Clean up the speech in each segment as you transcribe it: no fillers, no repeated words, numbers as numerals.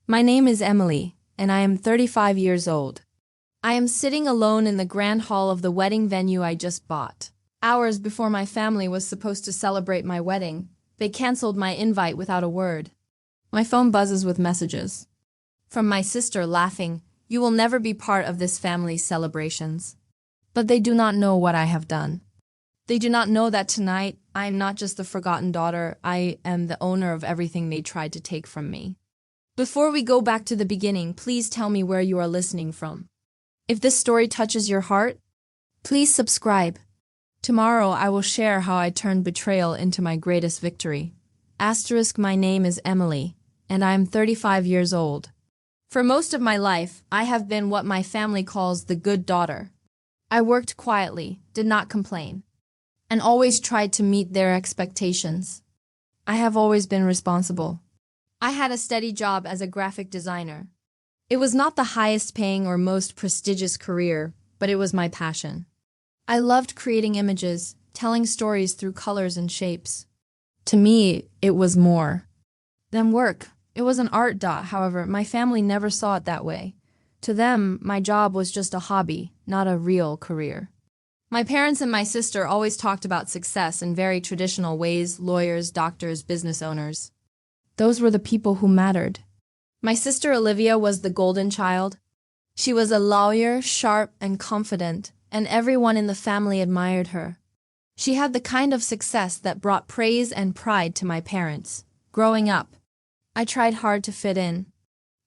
My name is Emily, and I am 35 years old. I am sitting alone in the grand hall of the wedding venue I just bought. Hours before my family was supposed to celebrate my wedding, they canceled my invite without a word. My phone buzzes with messages from my sister laughing, "You will never be part of this family's celebrations." But they do not know what I have done. They do not know that tonight I am not just the forgotten daughter, I am the owner of everything they tried to take from me. Before we go back to the beginning, please tell me where you are listening from. If this story touches your heart, please subscribe. Tomorrow I will share how I turned betrayal into my greatest victory. My name is Emily, and I am 35 years old. For most of my life, I have been what my family calls the good daughter. I worked quietly, did not complain, and always tried to meet their expectations. I have always been responsible. I had a steady job as a graphic designer. It was not the highest paying or most prestigious career, but it was my passion. I loved creating images, telling stories through colors and shapes. To me, it was more than work. It was an art. However, my family never saw it that way. To them, my job was just a hobby, not a real career. My parents and my sister always talked about success in very traditional ways: lawyers, doctors, business owners. Those were the people who mattered. My sister Olivia was the golden child. She was a lawyer, sharp and confident, and everyone in the family admired her. She had the kind of success that brought praise and pride to my parents. Growing up, I tried hard to fit in.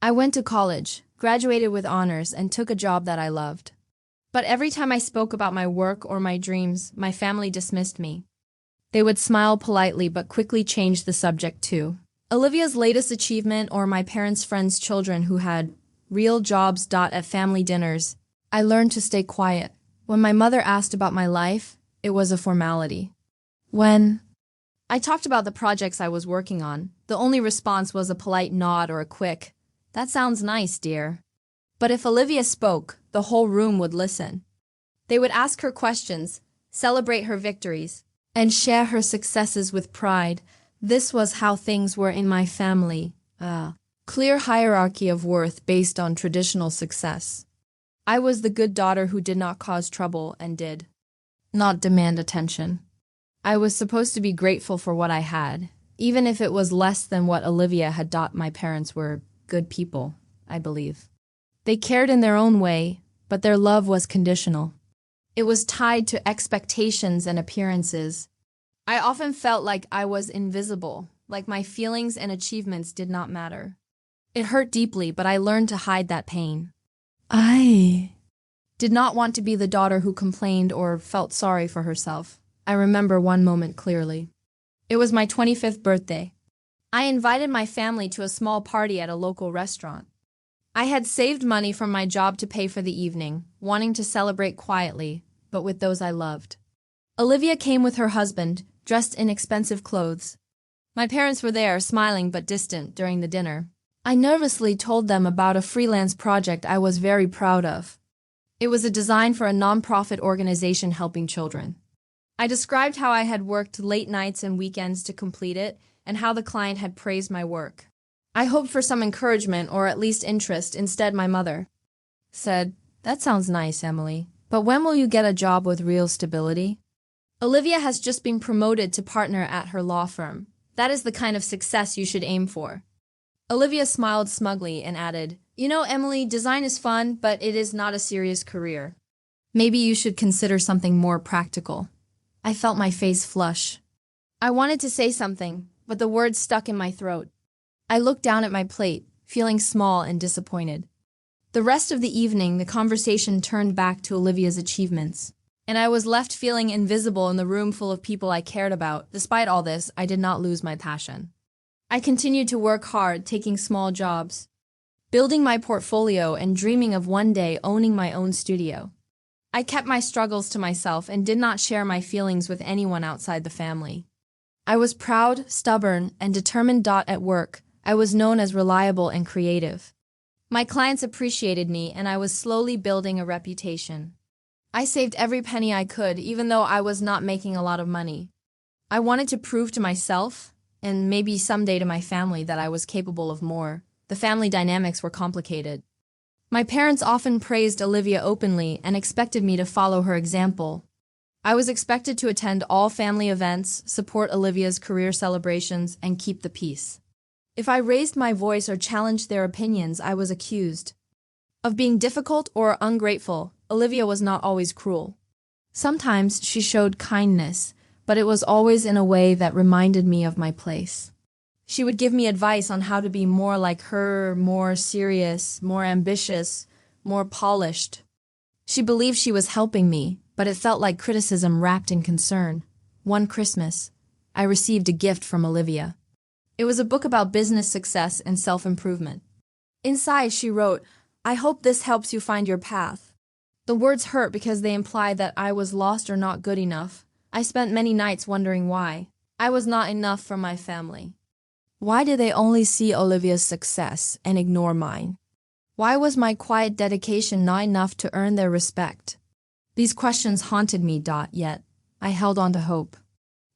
I went to college, graduated with honors, and took a job that I loved. But every time I spoke about my work or my dreams, my family dismissed me. They would smile politely but quickly change the subject too. Olivia's latest achievement, or my parents' friends' children who had real jobs. At family dinners, I learned to stay quiet. When my mother asked about my life, it was a formality. When I talked about the projects I was working on, the only response was a polite nod or a quick, "That sounds nice, dear." But if Olivia spoke, the whole room would listen. They would ask her questions, celebrate her victories, and share her successes with pride. This was how things were in my family. Clear hierarchy of worth based on traditional success. I was the good daughter who did not cause trouble and did not demand attention. I was supposed to be grateful for what I had, even if it was less than what Olivia had. My parents were good people, I believe. They cared in their own way, but their love was conditional. It was tied to expectations and appearances. I often felt like I was invisible, like my feelings and achievements did not matter. It hurt deeply, but I learned to hide that pain. I did not want to be the daughter who complained or felt sorry for herself. I remember one moment clearly. It was my 25th birthday. I invited my family to a small party at a local restaurant. I had saved money from my job to pay for the evening, wanting to celebrate quietly, but with those I loved. Olivia came with her husband, dressed in expensive clothes. My parents were there, smiling but distant during the dinner. I nervously told them about a freelance project I was very proud of. It was a design for a nonprofit organization helping children. I described how I had worked late nights and weekends to complete it, and how the client had praised my work. I hoped for some encouragement or at least interest. Instead, my mother said, "That sounds nice, Emily, but when will you get a job with real stability? Olivia has just been promoted to partner at her law firm. That is the kind of success you should aim for." Olivia smiled smugly and added, "You know, Emily, design is fun, but it is not a serious career. Maybe you should consider something more practical." I felt my face flush. I wanted to say something, but the words stuck in my throat. I looked down at my plate, feeling small and disappointed. The rest of the evening, the conversation turned back to Olivia's achievements, and I was left feeling invisible in the room full of people I cared about. Despite all this, I did not lose my passion. I continued to work hard, taking small jobs, building my portfolio and dreaming of one day owning my own studio. I kept my struggles to myself and did not share my feelings with anyone outside the family. I was proud, stubborn, and determined. At work, I was known as reliable and creative. My clients appreciated me, and I was slowly building a reputation. I saved every penny I could, even though I was not making a lot of money. I wanted to prove to myself, and maybe someday to my family, that I was capable of more The family dynamics were complicated. My parents often praised Olivia openly and expected me to follow her example. I was expected to attend all family events, support Olivia's career celebrations, and keep the peace. If I raised my voice or challenged their opinions, I was accused of being difficult or ungrateful. Olivia was not always cruel. Sometimes she showed kindness, but it was always in a way that reminded me of my place. She would give me advice on how to be more like her, more serious, more ambitious, more polished. She believed she was helping me, but it felt like criticism wrapped in concern. One Christmas, I received a gift from Olivia. It was a book about business success and self-improvement. Inside, she wrote, "I hope this helps you find your path." The words hurt because they implied that I was lost or not good enough. I spent many nights wondering why. I was not enough for my family. Why did they only see Olivia's success and ignore mine? Why was my quiet dedication not enough to earn their respect? These questions haunted me, yet I held on to hope.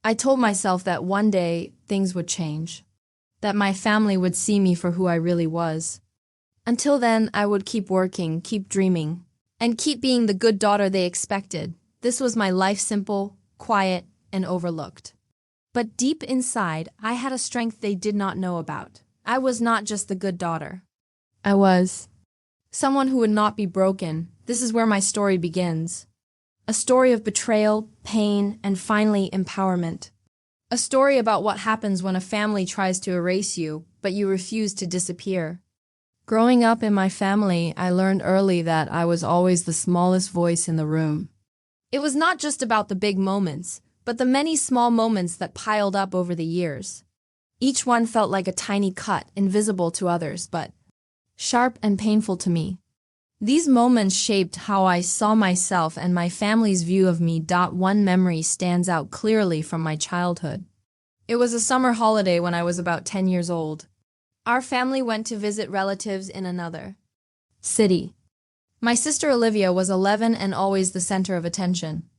I told myself that one day things would change, that my family would see me for who I really was. Until then, I would keep working, keep dreaming, and keep being the good daughter they expected. This was my life, simple, quiet, and overlooked. But deep inside, I had a strength they did not know about. I was not just the good daughter. I was someone who would not be broken. This is where my story begins. A story of betrayal, pain, and finally empowerment. A story about what happens when a family tries to erase you, but you refuse to disappear. Growing up in my family, I learned early that I was always the smallest voice in the room. It was not just about the big moments, but the many small moments that piled up over the years. Each one felt like a tiny cut, invisible to others, but sharp and painful to me. These moments shaped how I saw myself and my family's view of me. One memory stands out clearly from my childhood. It was a summer holiday when I was about 10 years old. Our family went to visit relatives in another city. My sister Olivia was 11 and always the center of attention.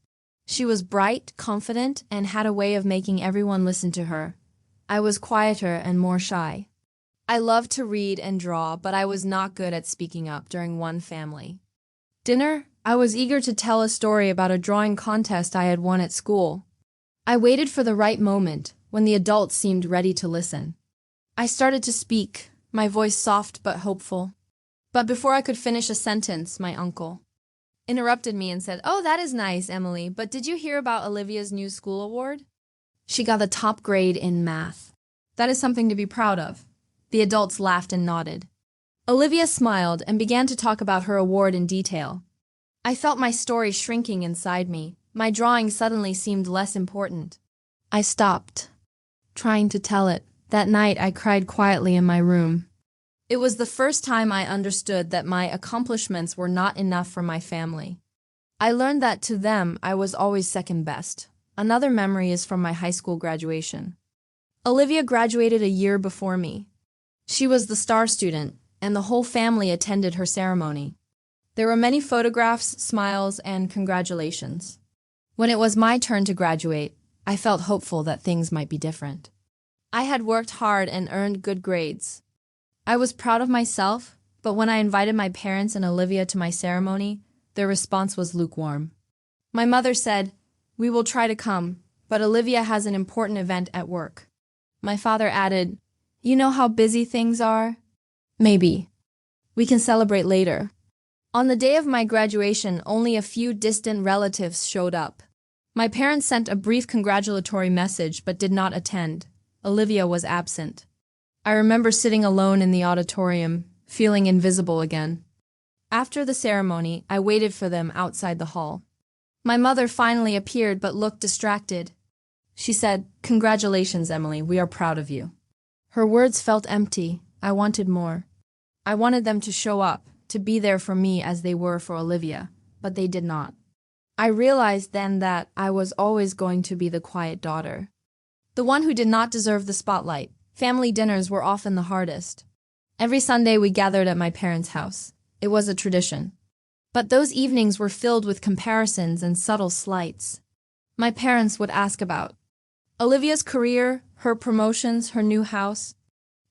She was bright, confident, and had a way of making everyone listen to her. I was quieter and more shy. I loved to read and draw, but I was not good at speaking up during one family dinner. I was eager to tell a story about a drawing contest I had won at school. I waited for the right moment, when the adults seemed ready to listen. I started to speak, my voice soft but hopeful. But before I could finish a sentence, my uncle interrupted me and said, "Oh, that is nice, Emily, but did you hear about Olivia's new school award? She got the top grade in math. That is something to be proud of." The adults laughed and nodded. Olivia smiled and began to talk about her award in detail. I felt my story shrinking inside me. My drawing suddenly seemed less important. I stopped trying to tell it. That night, I cried quietly in my room. It was the first time I understood that my accomplishments were not enough for my family. I learned that to them, I was always second best. Another memory is from my high school graduation. Olivia graduated a year before me. She was the star student, and the whole family attended her ceremony. There were many photographs, smiles, and congratulations. When it was my turn to graduate, I felt hopeful that things might be different. I had worked hard and earned good grades. I was proud of myself, but when I invited my parents and Olivia to my ceremony, their response was lukewarm. My mother said, "We will try to come, but Olivia has an important event at work." My father added, "You know how busy things are? Maybe we can celebrate later." On the day of my graduation, only a few distant relatives showed up. My parents sent a brief congratulatory message but did not attend. Olivia was absent. I remember sitting alone in the auditorium, feeling invisible again. After the ceremony, I waited for them outside the hall. My mother finally appeared but looked distracted. She said, "Congratulations, Emily, we are proud of you." Her words felt empty. I wanted more. I wanted them to show up, to be there for me as they were for Olivia, but they did not. I realized then that I was always going to be the quiet daughter, the one who did not deserve the spotlight. Family dinners were often the hardest. Every Sunday we gathered at my parents' house. It was a tradition. But those evenings were filled with comparisons and subtle slights. My parents would ask about Olivia's career, her promotions, her new house.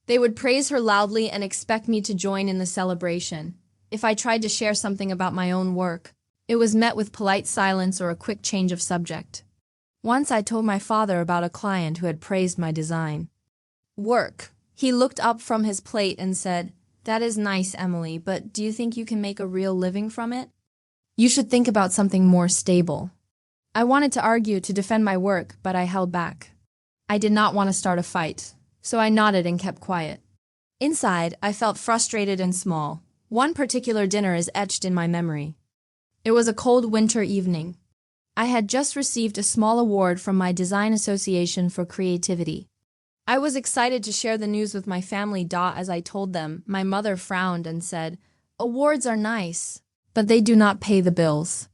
They would praise her loudly and expect me to join in the celebration. If I tried to share something about my own work, it was met with polite silence or a quick change of subject. Once I told my father about a client who had praised my design work. He looked up from his plate and said, "That is nice, Emily, but do you think you can make a real living from it? You should think about something more stable." I wanted to argue to defend my work, but I held back. I did not want to start a fight, so I nodded and kept quiet. Inside, I felt frustrated and small. One particular dinner is etched in my memory. It was a cold winter evening. I had just received a small award from my design association for creativity. I was excited to share the news with my family. As I told them, my mother frowned and said, "Awards are nice, but they do not pay the bills.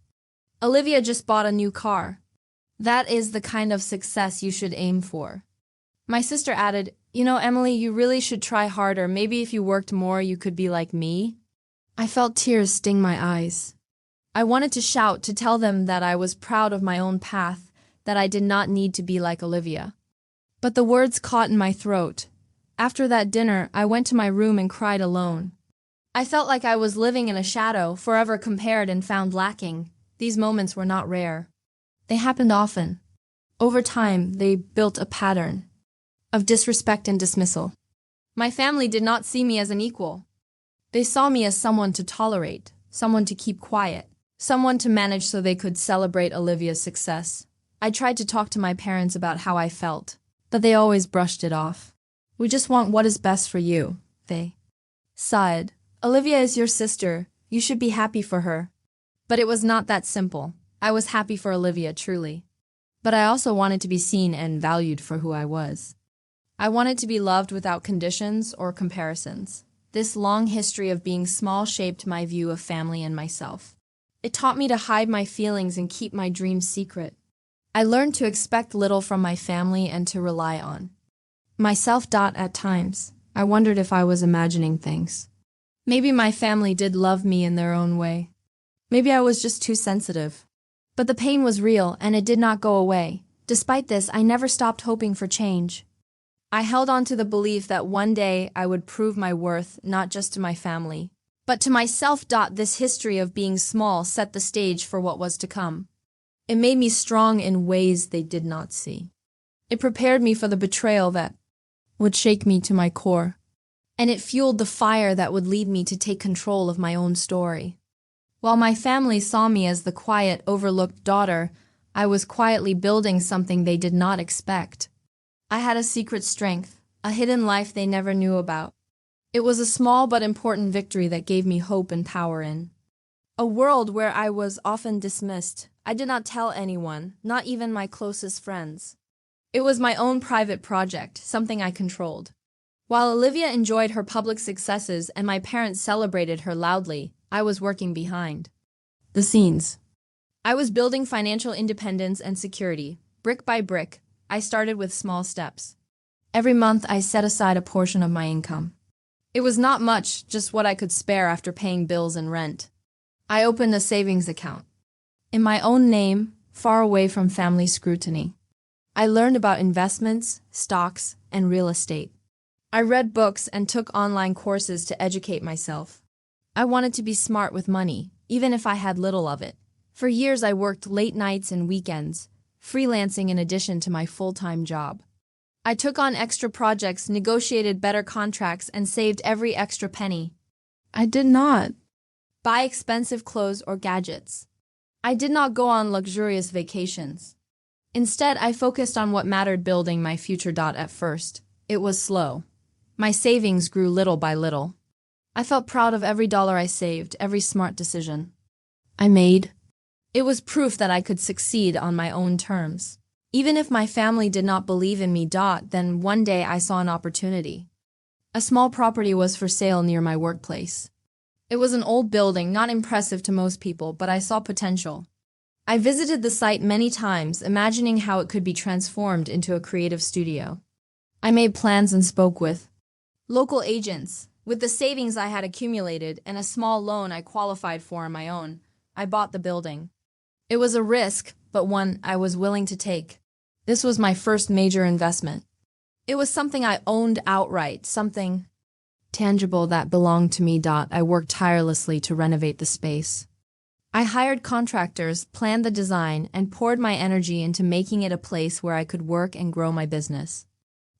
Olivia just bought a new car. That is the kind of success you should aim for." My sister added, "You know, Emily, you really should try harder. Maybe if you worked more, you could be like me." I felt tears sting my eyes. I wanted to shout to tell them that I was proud of my own path, that I did not need to be like Olivia. But the words caught in my throat. After that dinner, I went to my room and cried alone. I felt like I was living in a shadow, forever compared and found lacking. These moments were not rare. They happened often. Over time, they built a pattern of disrespect and dismissal. My family did not see me as an equal. They saw me as someone to tolerate, someone to keep quiet, someone to manage so they could celebrate Olivia's success. I tried to talk to my parents about how I felt, but they always brushed it off. "We just want what is best for you," they sighed. "Olivia is your sister. You should be happy for her." But it was not that simple. I was happy for Olivia, truly. But I also wanted to be seen and valued for who I was. I wanted to be loved without conditions or comparisons. This long history of being small shaped my view of family and myself. It taught me to hide my feelings and keep my dreams secret. I learned to expect little from my family and to rely on myself. At times, I wondered if I was imagining things. Maybe my family did love me in their own way. Maybe I was just too sensitive. But the pain was real, and it did not go away. Despite this, I never stopped hoping for change. I held on to the belief that one day I would prove my worth not just to my family, but to myself. This history of being small set the stage for what was to come. It made me strong in ways they did not see. It prepared me for the betrayal that would shake me to my core. And it fueled the fire that would lead me to take control of my own story. While my family saw me as the quiet, overlooked daughter, I was quietly building something they did not expect. I had a secret strength, a hidden life they never knew about. It was a small but important victory that gave me hope and power in a world where I was often dismissed. I did not tell anyone, not even my closest friends. It was my own private project, something I controlled. While Olivia enjoyed her public successes and my parents celebrated her loudly, I was working behind the scenes. I was building financial independence and security. Brick by brick, I started with small steps. Every month, I set aside a portion of my income. It was not much, just what I could spare after paying bills and rent. I opened a savings account in my own name, far away from family scrutiny. I learned about investments, stocks, and real estate. I read books and took online courses to educate myself. I wanted to be smart with money, even if I had little of it. For years, I worked late nights and weekends, freelancing in addition to my full-time job. I took on extra projects, negotiated better contracts, and saved every extra penny. I did not buy expensive clothes or gadgets. I did not go on luxurious vacations. Instead, I focused on what mattered, building my future. At first, it was slow. My savings grew little by little. I felt proud of every dollar I saved, every smart decision I made. It was proof that I could succeed on my own terms. Even if my family did not believe in me. Then one day I saw an opportunity. A small property was for sale near my workplace. It was an old building, not impressive to most people, but I saw potential. I visited the site many times, imagining how it could be transformed into a creative studio. I made plans and spoke with local agents. With the savings I had accumulated and a small loan I qualified for on my own, I bought the building. It was a risk, but one I was willing to take. This was my first major investment. It was something I owned outright, something tangible that belonged to me. I worked tirelessly to renovate the space. I hired contractors, planned the design, and poured my energy into making it a place where I could work and grow my business.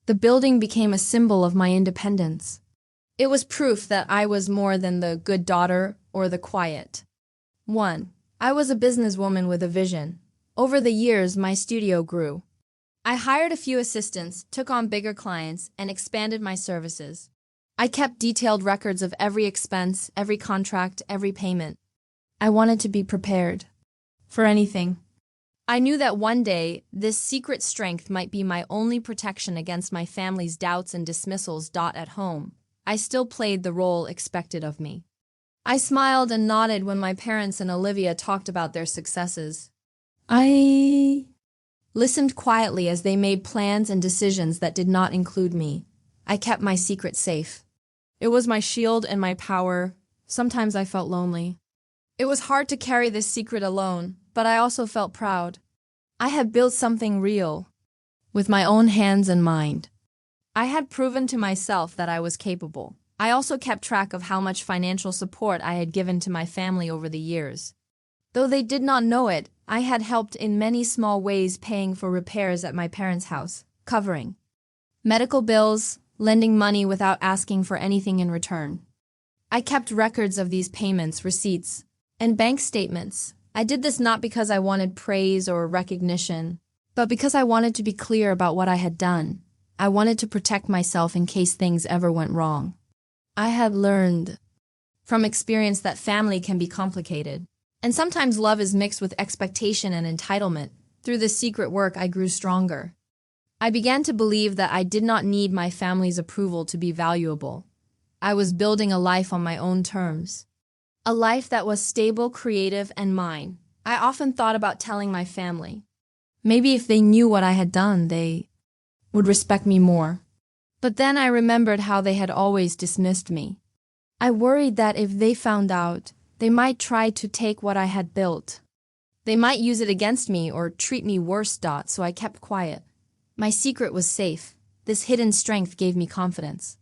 The building became a symbol of my independence. It was proof that I was more than the good daughter or the quiet one. I was a businesswoman with a vision. Over the years, my studio grew. I hired a few assistants, took on bigger clients, and expanded my services. I kept detailed records of every expense, every contract, every payment. I wanted to be prepared for anything. I knew that one day, this secret strength might be my only protection against my family's doubts and dismissals. At home, I still played the role expected of me. I smiled and nodded when my parents and Olivia talked about their successes. I listened quietly as they made plans and decisions that did not include me. I kept my secret safe. It was my shield and my power. Sometimes I felt lonely. It was hard to carry this secret alone, but I also felt proud. I had built something real, with my own hands and mind. I had proven to myself that I was capable. I also kept track of how much financial support I had given to my family over the years. Though they did not know it, I had helped in many small ways, paying for repairs at my parents' house, covering medical bills, lending money without asking for anything in return. I kept records of these payments, receipts, and bank statements. I did this not because I wanted praise or recognition, but because I wanted to be clear about what I had done. I wanted to protect myself in case things ever went wrong. I had learned from experience that family can be complicated, and sometimes love is mixed with expectation and entitlement. Through this secret work, I grew stronger. I began to believe that I did not need my family's approval to be valuable. I was building a life on my own terms. A life that was stable, creative, and mine. I often thought about telling my family. Maybe if they knew what I had done, they would respect me more. But then I remembered how they had always dismissed me. I worried that if they found out, they might try to take what I had built. They might use it against me or treat me worse. So I kept quiet. My secret was safe. This hidden strength gave me confidence.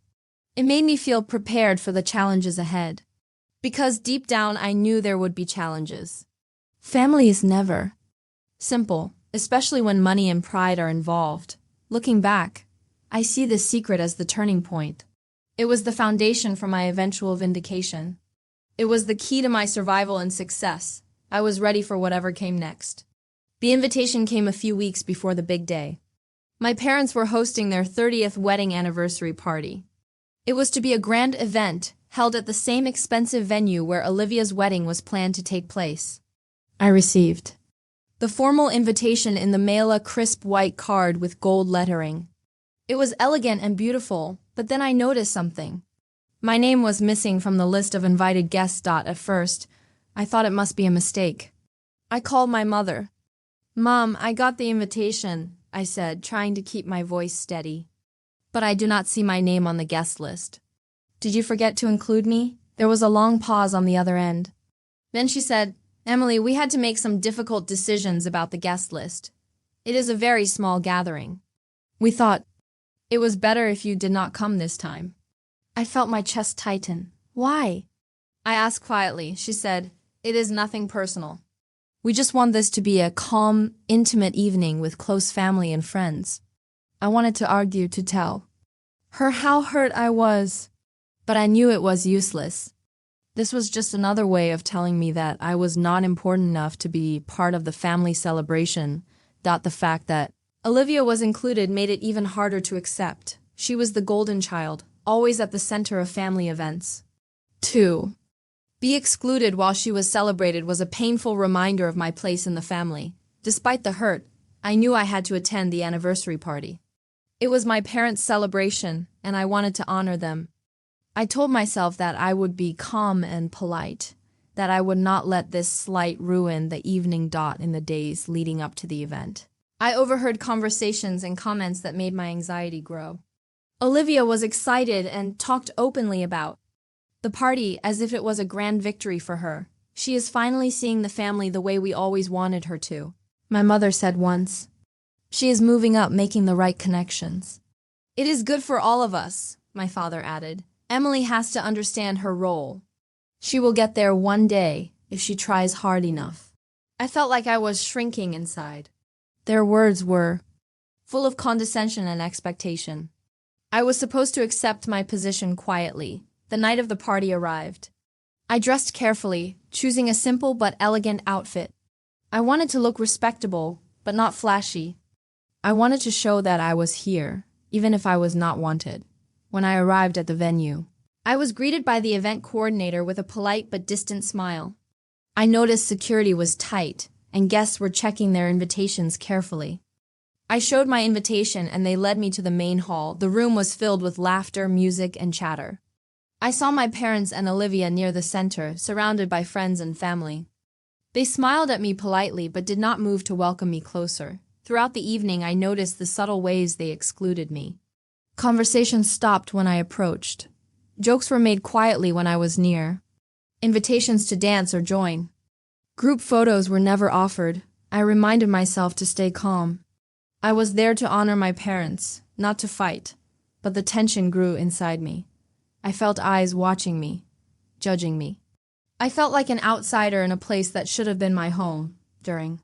It made me feel prepared for the challenges ahead. Because deep down I knew there would be challenges. Family is never simple, especially when money and pride are involved. Looking back, I see this secret as the turning point. It was the foundation for my eventual vindication. It was the key to my survival and success. I was ready for whatever came next. The invitation came a few weeks before the big day. My parents were hosting their 30th wedding anniversary party. It was to be a grand event, held at the same expensive venue where Olivia's wedding was planned to take place. I received the formal invitation in the mail, a crisp white card with gold lettering. It was elegant and beautiful, but then I noticed something. My name was missing from the list of invited guests. At first, I thought it must be a mistake. I called my mother. "Mom, I got the invitation," I said, trying to keep my voice steady. "But I do not see my name on the guest list." "Did you forget to include me?" There was a long pause on the other end. Then she said, "Emily, we had to make some difficult decisions about the guest list. It is a very small gathering. We thought it was better if you did not come this time." I felt my chest tighten. "Why?" I asked quietly. She said, "It is nothing personal. We just want this to be a calm, intimate evening with close family and friends." I wanted to argue, to tell her how hurt I was, but I knew it was useless. This was just another way of telling me that I was not important enough to be part of the family celebration. The fact that Olivia was included made it even harder to accept. She was the golden child, always at the center of family events. 2. Be excluded while she was celebrated was a painful reminder of my place in the family. Despite the hurt, I knew I had to attend the anniversary party. It was my parents' celebration, and I wanted to honor them. I told myself that I would be calm and polite, that I would not let this slight ruin the evening. In the days leading up to the event, I overheard conversations and comments that made my anxiety grow. Olivia was excited and talked openly about the party as if it was a grand victory for her. "She is finally seeing the family the way we always wanted her to," my mother said once. "She is moving up, making the right connections." It is good for all of us, my father added. Emily has to understand her role. She will get there one day if she tries hard enough. I felt like I was shrinking inside. Their words were full of condescension and expectation. I was supposed to accept my position quietly. The night of the party arrived. I dressed carefully, choosing a simple but elegant outfit. I wanted to look respectable, but not flashy. I wanted to show that I was here, even if I was not wanted. When I arrived at the venue, I was greeted by the event coordinator with a polite but distant smile. I noticed security was tight, and guests were checking their invitations carefully. I showed my invitation and they led me to the main hall. The room was filled with laughter, music, and chatter. I saw my parents and Olivia near the center, surrounded by friends and family. They smiled at me politely but did not move to welcome me closer. Throughout the evening, I noticed the subtle ways they excluded me. Conversation stopped when I approached. Jokes were made quietly when I was near. Invitations to dance or join. Group photos were never offered. I reminded myself to stay calm. I was there to honor my parents, not to fight, but the tension grew inside me. I felt eyes watching me, judging me. I felt like an outsider in a place that should have been my home. During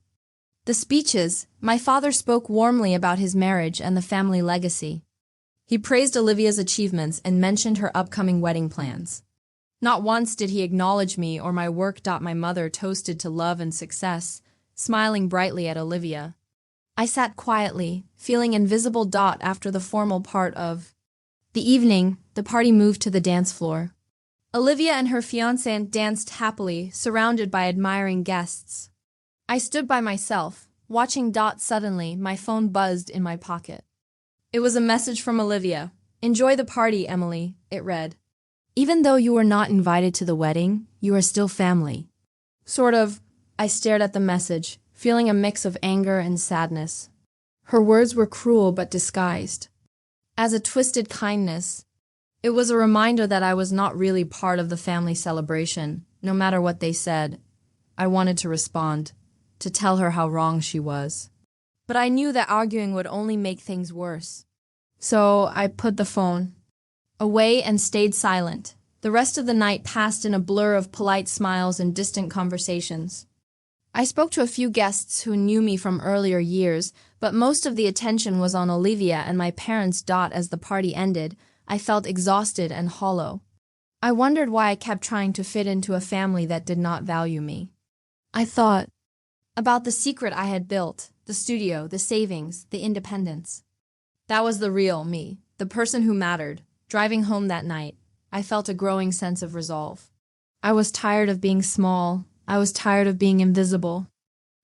the speeches, my father spoke warmly about his marriage and the family legacy. He praised Olivia's achievements and mentioned her upcoming wedding plans. Not once did he acknowledge me or my work. My mother toasted to love and success, smiling brightly at Olivia. I sat quietly, feeling invisible. After the formal part of the evening, the party moved to the dance floor. Olivia and her fiancé danced happily, surrounded by admiring guests. I stood by myself, watching. Suddenly, my phone buzzed in my pocket. It was a message from Olivia. "Enjoy the party, Emily," it read. "Even though you were not invited to the wedding, you are still family." Sort of. I stared at the message, feeling a mix of anger and sadness. Her words were cruel but disguised as a twisted kindness. It was a reminder that I was not really part of the family celebration, no matter what they said. I wanted to respond, to tell her how wrong she was. But I knew that arguing would only make things worse. So I put the phone away and stayed silent. The rest of the night passed in a blur of polite smiles and distant conversations. I spoke to a few guests who knew me from earlier years, but most of the attention was on Olivia and my parents. As the party ended, I felt exhausted and hollow. I wondered why I kept trying to fit into a family that did not value me. I thought about the secret I had built, the studio, the savings, the independence. That was the real me, the person who mattered. Driving home that night, I felt a growing sense of resolve. I was tired of being small. I was tired of being invisible.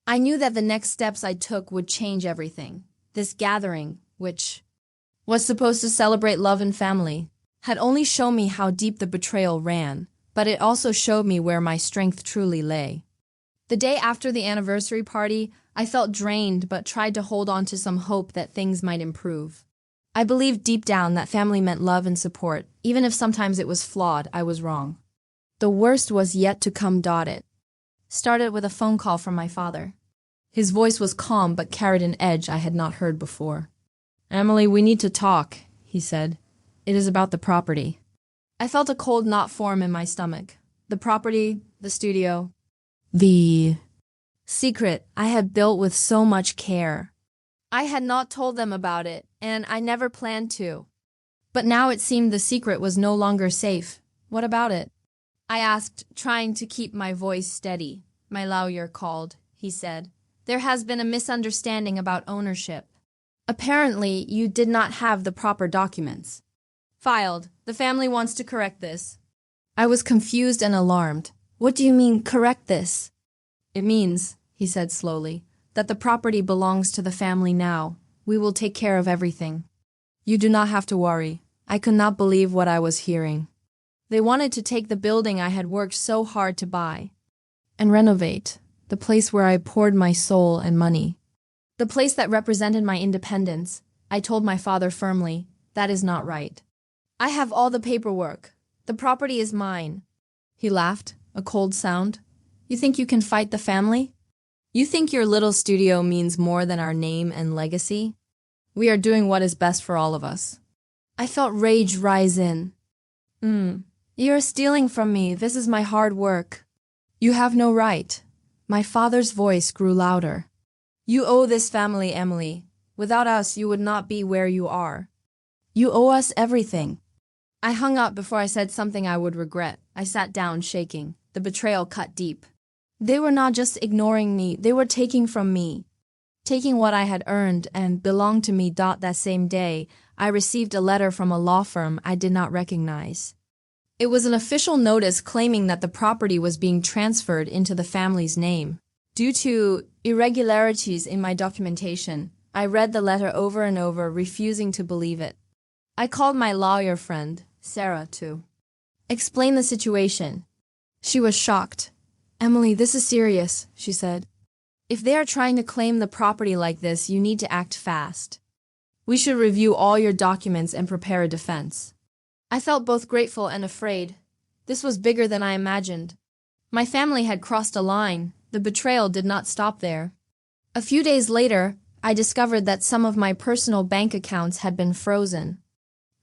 I knew that the next steps I took would change everything. This gathering, which was supposed to celebrate love and family, had only shown me how deep the betrayal ran, but it also showed me where my strength truly lay. The day after the anniversary party, I felt drained but tried to hold on to some hope that things might improve. I believed deep down that family meant love and support. Even if sometimes it was flawed, I was wrong. The worst was yet to come. It started with a phone call from my father. His voice was calm but carried an edge I had not heard before. "Emily, we need to talk," he said. "It is about the property." I felt a cold knot form in my stomach. The property, the studio, the secret I had built with so much care. I had not told them about it, and I never planned to. But now it seemed the secret was no longer safe. "What about it?" I asked, trying to keep my voice steady. "My lawyer called," he said. "There has been a misunderstanding about ownership. Apparently, you did not have the proper documents filed. The family wants to correct this." I was confused and alarmed. "What do you mean, correct this?" "It means," he said slowly, "that the property belongs to the family now. We will take care of everything. You do not have to worry." I could not believe what I was hearing. They wanted to take the building I had worked so hard to buy and renovate, the place where I poured my soul and money, the place that represented my independence. I told my father firmly, "That is not right. I have all the paperwork. The property is mine." He laughed, a cold sound. "You think you can fight the family? You think your little studio means more than our name and legacy? We are doing what is best for all of us." I felt rage rise in. You're stealing from me. This is my hard work. You have no right. My father's voice grew louder. You owe this family, Emily. Without us, you would not be where you are. You owe us everything. I hung up before I said something I would regret. I sat down, shaking. The betrayal cut deep. They were not just ignoring me, they were taking from me. Taking what I had earned and belonged to me. That same day, I received a letter from a law firm I did not recognize. It was an official notice claiming that the property was being transferred into the family's name. Due to irregularities in my documentation, I read the letter over and over, refusing to believe it. I called my lawyer friend, Sarah, to explain the situation. She was shocked. Emily, this is serious, she said. If they are trying to claim the property like this, you need to act fast. We should review all your documents and prepare a defense. I felt both grateful and afraid. This was bigger than I imagined. My family had crossed a line. The betrayal did not stop there. A few days later, I discovered that some of my personal bank accounts had been frozen.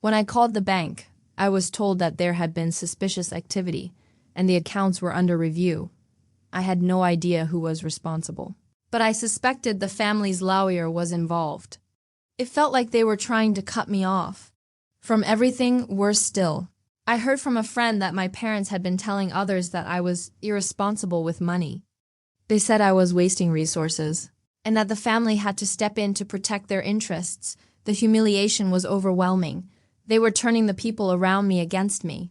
When I called the bank, I was told that there had been suspicious activity, and the accounts were under review. I had no idea who was responsible, but I suspected the family's lawyer was involved. It felt like they were trying to cut me off. From everything, worse still, I heard from a friend that my parents had been telling others that I was irresponsible with money. They said I was wasting resources, and that the family had to step in to protect their interests. The humiliation was overwhelming. They were turning the people around me against me.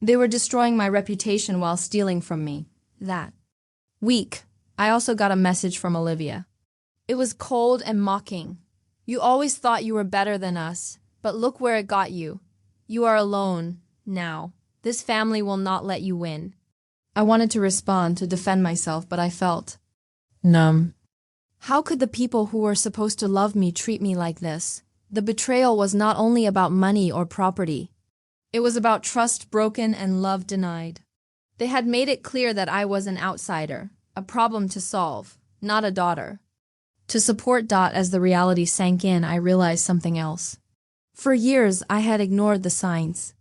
They were destroying my reputation while stealing from me. That week, I also got a message from Olivia. It was cold and mocking. You always thought you were better than us, but look where it got you. You are alone now. This family will not let you win. I wanted to respond, to defend myself, but I felt numb. How could the people who were supposed to love me treat me like this? The betrayal was not only about money or property. It was about trust broken and love denied. They had made it clear that I was an outsider, a problem to solve, not a daughter. To support as the reality sank in, I realized something else. For years, I had ignored the signs.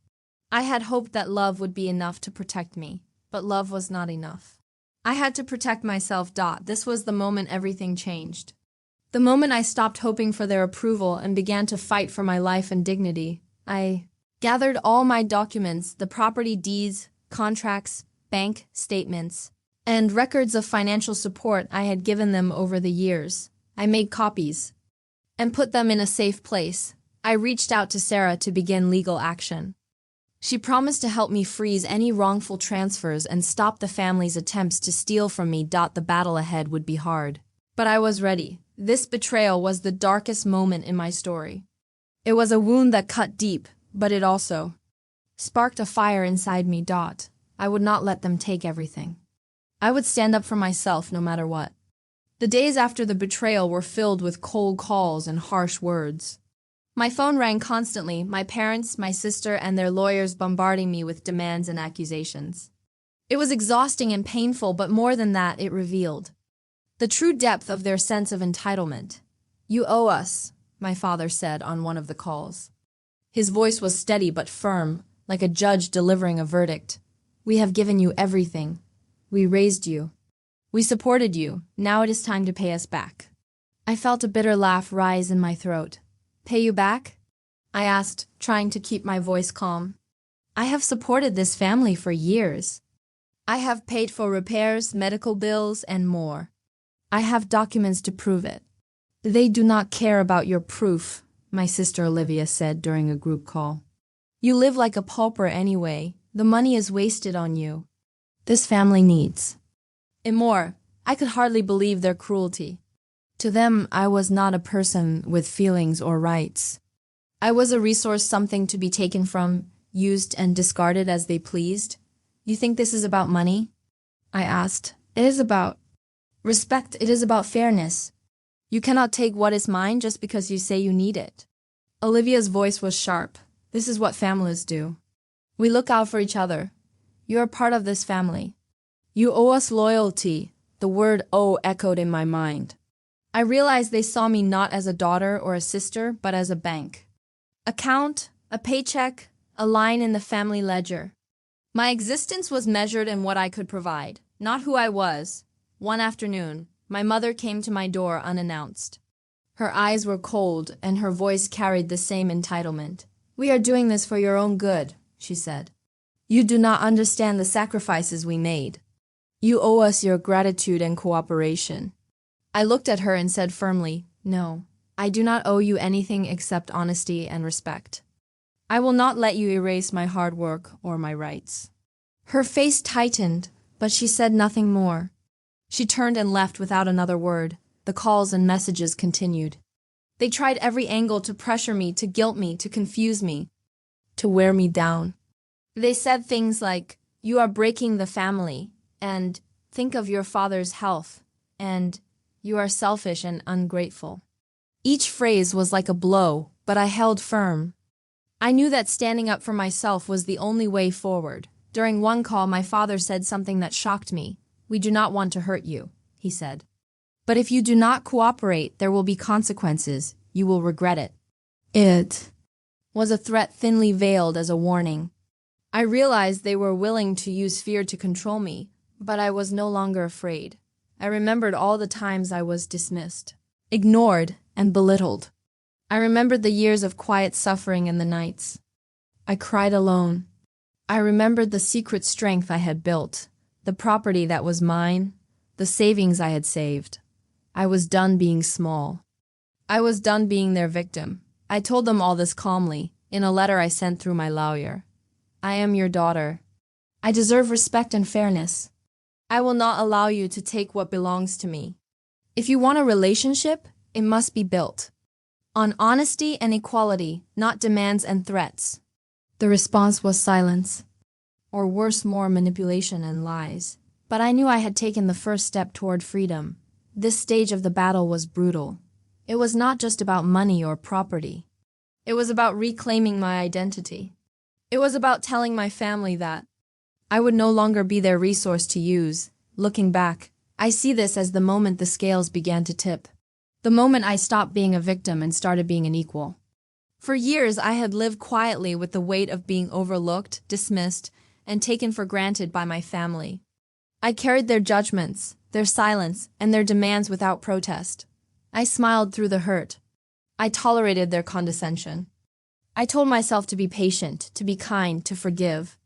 I had hoped that love would be enough to protect me, but love was not enough. I had to protect myself. This was the moment everything changed. The moment I stopped hoping for their approval and began to fight for my life and dignity. I gathered all my documents, the property deeds, contracts, bank statements, and records of financial support I had given them over the years. I made copies and put them in a safe place. I reached out to Sarah to begin legal action. She promised to help me freeze any wrongful transfers and stop the family's attempts to steal from me. The battle ahead would be hard. But I was ready. This betrayal was the darkest moment in my story. It was a wound that cut deep, but it also sparked a fire inside me. I would not let them take everything. I would stand up for myself no matter what. The days after the betrayal were filled with cold calls and harsh words. My phone rang constantly, my parents, my sister, and their lawyers bombarding me with demands and accusations. It was exhausting and painful, but more than that, it revealed the true depth of their sense of entitlement. You owe us, my father said on one of the calls. His voice was steady but firm, like a judge delivering a verdict. We have given you everything. We raised you. We supported you. Now it is time to pay us back. I felt a bitter laugh rise in my throat. Pay you back? I asked, trying to keep my voice calm. I have supported this family for years. I have paid for repairs, medical bills, and more. I have documents to prove it. They do not care about your proof, my sister Olivia said during a group call. You live like a pauper anyway. The money is wasted on you. This family needs. And more, I could hardly believe their cruelty. To them, I was not a person with feelings or rights. I was a resource, something to be taken from, used and discarded as they pleased. You think this is about money? I asked. It is about respect. It is about fairness. You cannot take what is mine just because you say you need it. Olivia's voice was sharp. This is what families do. We look out for each other. You are part of this family. You owe us loyalty. The word owe echoed in my mind. I realized they saw me not as a daughter or a sister, but as a bank. Account, A paycheck, a line in the family ledger. My existence was measured in what I could provide, not who I was. One afternoon, my mother came to my door unannounced. Her eyes were cold, and her voice carried the same entitlement. "We are doing this for your own good," she said. "You do not understand the sacrifices we made. You owe us your gratitude and cooperation." I looked at her and said firmly, "No, I do not owe you anything except honesty and respect. I will not let you erase my hard work or my rights." Her face tightened, but she said nothing more. She turned and left without another word. The calls and messages continued. They tried every angle to pressure me, to guilt me, to confuse me, to wear me down. They said things like, "You are breaking the family," and "Think of your father's health," and "You are selfish and ungrateful." Each phrase was like a blow, but I held firm. I knew that standing up for myself was the only way forward. During one call, my father said something that shocked me. "We do not want to hurt you," he said. "But if you do not cooperate, there will be consequences. You will regret it." It was a threat thinly veiled as a warning. I realized they were willing to use fear to control me, but I was no longer afraid. I remembered all the times I was dismissed, ignored, and belittled. I remembered the years of quiet suffering and the nights I cried alone. I remembered the secret strength I had built, the property that was mine, the savings I had saved. I was done being small. I was done being their victim. I told them all this calmly, in a letter I sent through my lawyer. "I am your daughter. I deserve respect and fairness. I will not allow you to take what belongs to me. If you want a relationship, it must be built on honesty and equality, not demands and threats." The response was silence, or worse, more manipulation and lies. But I knew I had taken the first step toward freedom. This stage of the battle was brutal. It was not just about money or property. It was about reclaiming my identity. It was about telling my family that I would no longer be their resource to use. Looking back, I see this as the moment the scales began to tip. The moment I stopped being a victim and started being an equal. For years, I had lived quietly with the weight of being overlooked, dismissed, and taken for granted by my family. I carried their judgments, their silence, and their demands without protest. I smiled through the hurt. I tolerated their condescension. I told myself to be patient, to be kind, to forgive.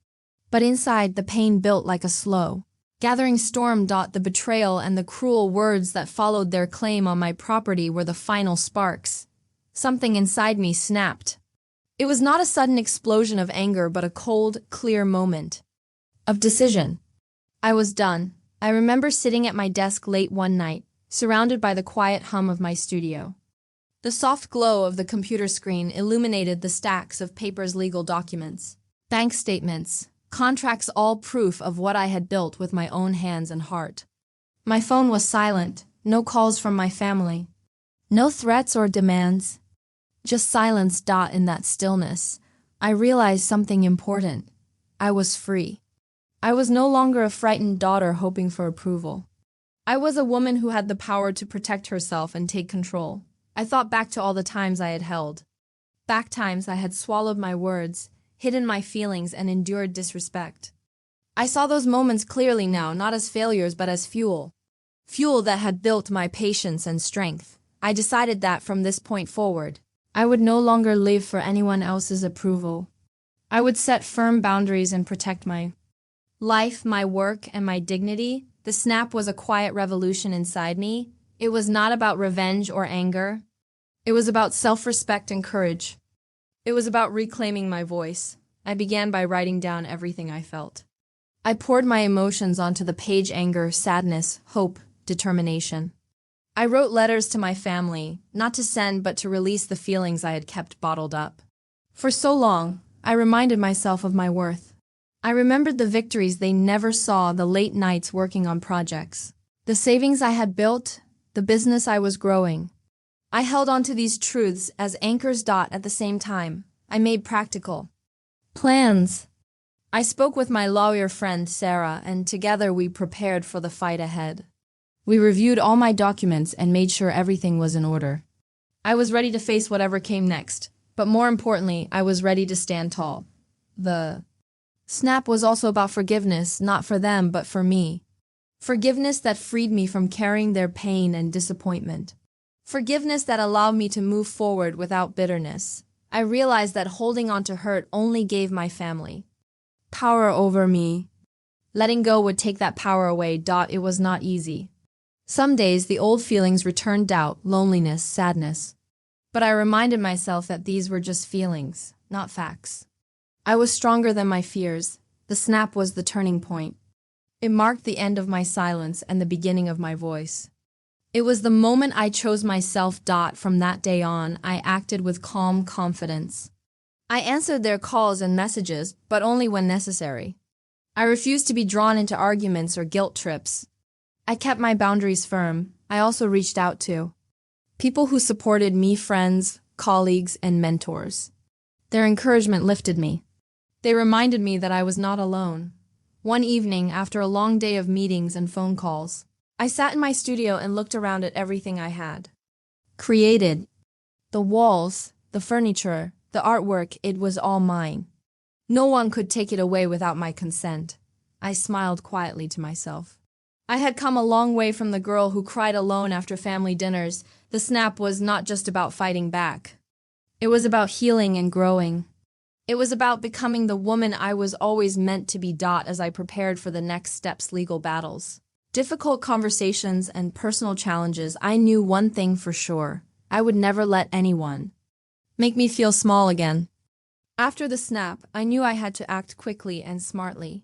But inside, the pain built like a slow gathering storm. The betrayal and the cruel words that followed their claim on my property were the final sparks. Something inside me snapped. It was not a sudden explosion of anger, but a cold, clear moment of decision. I was done. I remember sitting at my desk late one night, surrounded by the quiet hum of my studio. The soft glow of the computer screen illuminated the stacks of papers, legal documents, bank statements, contracts, all proof of what I had built with my own hands and heart. My phone was silent, no calls from my family, no threats or demands, just silence. In that stillness, I realized something important. I was free. I was no longer a frightened daughter hoping for approval. I was a woman who had the power to protect herself and take control. I thought back to all the times I had held. Back times I had swallowed my words, hidden my feelings, and endured disrespect. I saw those moments clearly now, not as failures but as fuel. Fuel that had built my patience and strength. I decided that from this point forward, I would no longer live for anyone else's approval. I would set firm boundaries and protect my life, my work, and my dignity. The snap was a quiet revolution inside me. It was not about revenge or anger. It was about self-respect and courage. It was about reclaiming my voice. I began by writing down everything I felt. I poured my emotions onto the page: anger, sadness, hope, determination. I wrote letters to my family, not to send but to release the feelings I had kept bottled up. For so long, I reminded myself of my worth. I remembered the victories they never saw, the late nights working on projects, the savings I had built, the business I was growing. I held on to these truths as anchors. At the same time, I made practical plans. I spoke with my lawyer friend Sarah, and together we prepared for the fight ahead. We reviewed all my documents and made sure everything was in order. I was ready to face whatever came next, But more importantly, I was ready to stand tall. The snap was also about forgiveness, not for them, but for me. Forgiveness that freed me from carrying their pain and disappointment. Forgiveness that allowed me to move forward without bitterness. I realized that holding on to hurt only gave my family power over me. Letting go would take that power away. It was not easy. Some days the old feelings returned: doubt, loneliness, sadness. But I reminded myself that these were just feelings, not facts. I was stronger than my fears. The snap was the turning point. It marked the end of my silence and the beginning of my voice. It was the moment I chose myself. From that day on, I acted with calm confidence. I answered their calls and messages, but only when necessary. I refused to be drawn into arguments or guilt trips. I kept my boundaries firm. I also reached out to people who supported me: friends, colleagues, and mentors. Their encouragement lifted me. They reminded me that I was not alone. One evening, after a long day of meetings and phone calls, I sat in my studio and looked around at everything I had created. The walls, the furniture, the artwork, it was all mine. No one could take it away without my consent. I smiled quietly to myself. I had come a long way from the girl who cried alone after family dinners. The snap was not just about fighting back. It was about healing and growing. It was about becoming the woman I was always meant to be. As I prepared for the next steps: legal battles, difficult conversations, and personal challenges, I knew one thing for sure: I would never let anyone make me feel small again. After the snap, I knew I had to act quickly and smartly.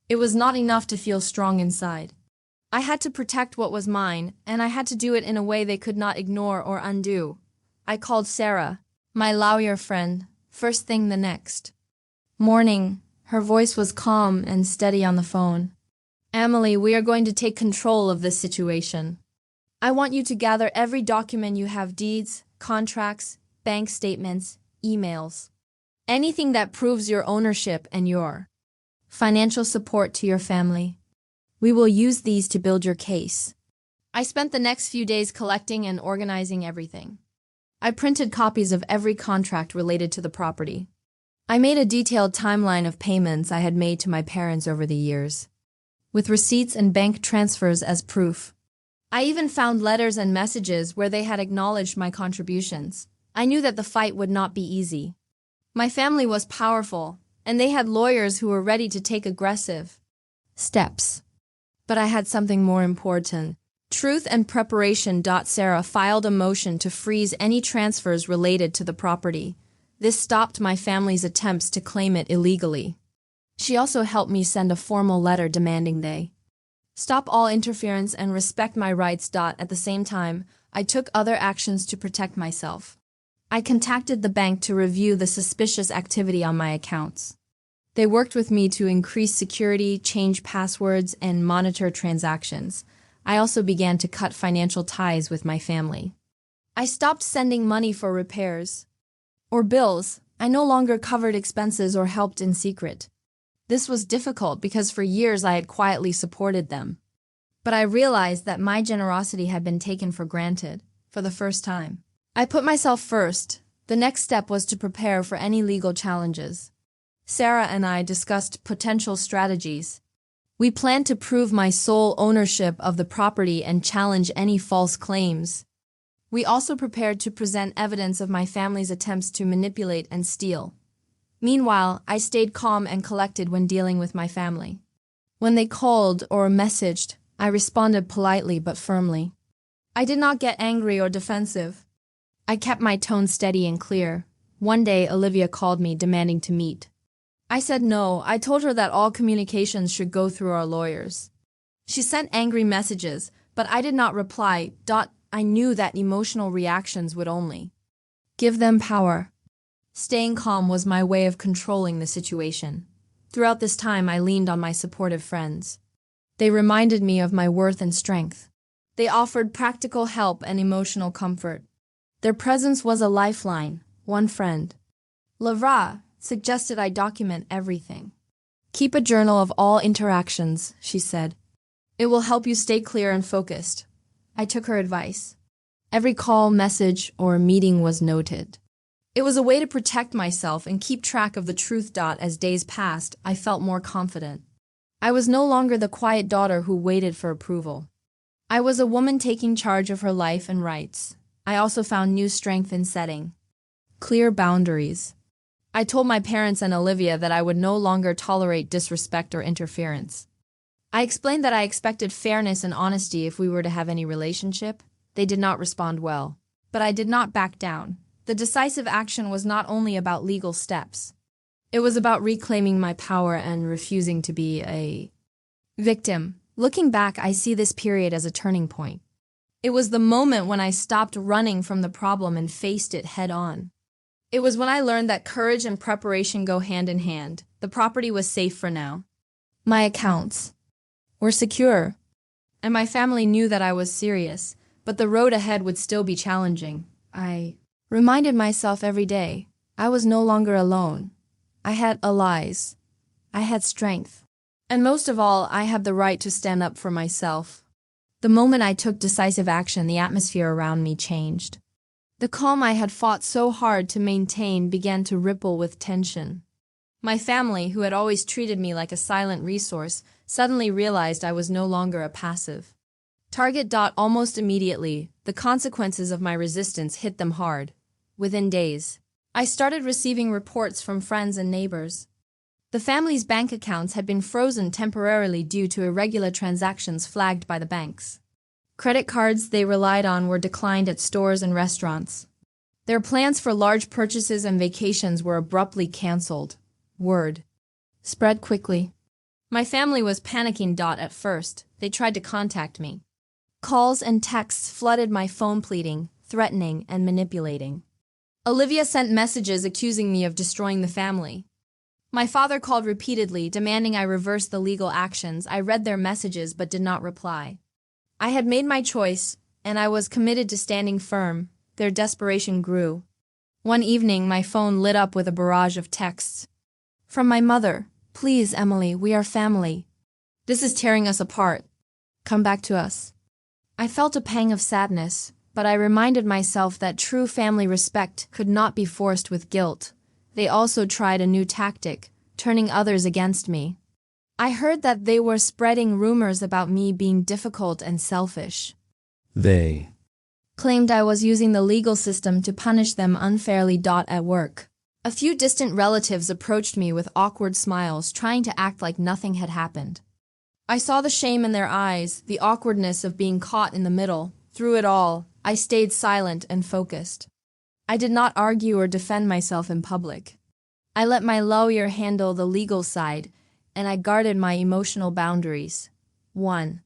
It was not enough to feel strong inside. I had to protect what was mine, and I had to do it in a way they could not ignore or undo. I called Sarah, my lawyer friend, first thing the next morning. Her voice was calm and steady on the phone. "Emily, we are going to take control of this situation. I want you to gather every document you have: deeds, contracts, bank statements, emails. Anything that proves your ownership and your financial support to your family. We will use these to build your case." I spent the next few days collecting and organizing everything. I printed copies of every contract related to the property. I made a detailed timeline of payments I had made to my parents over the years, with receipts and bank transfers as proof. I even found letters and messages where they had acknowledged my contributions. I knew that the fight would not be easy. My family was powerful, and they had lawyers who were ready to take aggressive steps. But I had something more important: truth and preparation. Sarah filed a motion to freeze any transfers related to the property. This stopped my family's attempts to claim it illegally. She also helped me send a formal letter demanding they stop all interference and respect my rights. At the same time, I took other actions to protect myself. I contacted the bank to review the suspicious activity on my accounts. They worked with me to increase security, change passwords, and monitor transactions. I also began to cut financial ties with my family. I stopped sending money for repairs or bills. I no longer covered expenses or helped in secret. This was difficult because for years I had quietly supported them. But I realized that my generosity had been taken for granted for the first time. I put myself first. The next step was to prepare for any legal challenges. Sarah and I discussed potential strategies. We planned to prove my sole ownership of the property and challenge any false claims. We also prepared to present evidence of my family's attempts to manipulate and steal. Meanwhile, I stayed calm and collected when dealing with my family. When they called or messaged, I responded politely but firmly. I did not get angry or defensive. I kept my tone steady and clear. One day, Olivia called me demanding to meet. I said no. I told her that all communications should go through our lawyers. She sent angry messages, but I did not reply. I knew that emotional reactions would only give them power. Staying calm was my way of controlling the situation. Throughout this time, I leaned on my supportive friends. They reminded me of my worth and strength. They offered practical help and emotional comfort. Their presence was a lifeline. One friend, Lavra, suggested I document everything. "Keep a journal of all interactions," she said. "It will help you stay clear and focused." I took her advice. Every call, message, or meeting was noted. It was a way to protect myself and keep track of the truth. As days passed, I felt more confident. I was no longer the quiet daughter who waited for approval. I was a woman taking charge of her life and rights. I also found new strength in setting clear boundaries. I told my parents and Olivia that I would no longer tolerate disrespect or interference. I explained that I expected fairness and honesty if we were to have any relationship. They did not respond well. But I did not back down. The decisive action was not only about legal steps. It was about reclaiming my power and refusing to be a victim. Looking back, I see this period as a turning point. It was the moment when I stopped running from the problem and faced it head on. It was when I learned that courage and preparation go hand in hand. The property was safe for now. My accounts were secure, and my family knew that I was serious, but the road ahead would still be challenging. I reminded myself every day I was no longer alone. I had allies. I had strength. And most of all, I had the right to stand up for myself. The moment I took decisive action, the atmosphere around me changed. The calm I had fought so hard to maintain began to ripple with tension. My family, who had always treated me like a silent resource, suddenly realized I was no longer a passive target. Almost immediately, the consequences of my resistance hit them hard. Within days, I started receiving reports from friends and neighbors. The family's bank accounts had been frozen temporarily due to irregular transactions flagged by the banks. Credit cards they relied on were declined at stores and restaurants. Their plans for large purchases and vacations were abruptly canceled. Word spread quickly. My family was panicking. At first, they tried to contact me. Calls and texts flooded my phone, pleading, threatening, and manipulating. Olivia sent messages accusing me of destroying the family. My father called repeatedly, demanding I reverse the legal actions. I read their messages but did not reply. I had made my choice, and I was committed to standing firm. Their desperation grew. One evening, my phone lit up with a barrage of texts. From my mother, "Please, Emily, we are family. This is tearing us apart. Come back to us." I felt a pang of sadness, but I reminded myself that true family respect could not be forced with guilt. They also tried a new tactic, turning others against me. I heard that they were spreading rumors about me being difficult and selfish. They claimed I was using the legal system to punish them unfairly. At work, a few distant relatives approached me with awkward smiles, trying to act like nothing had happened. I saw the shame in their eyes, the awkwardness of being caught in the middle. Through it all, I stayed silent and focused. I did not argue or defend myself in public. I let my lawyer handle the legal side, and I guarded my emotional boundaries. One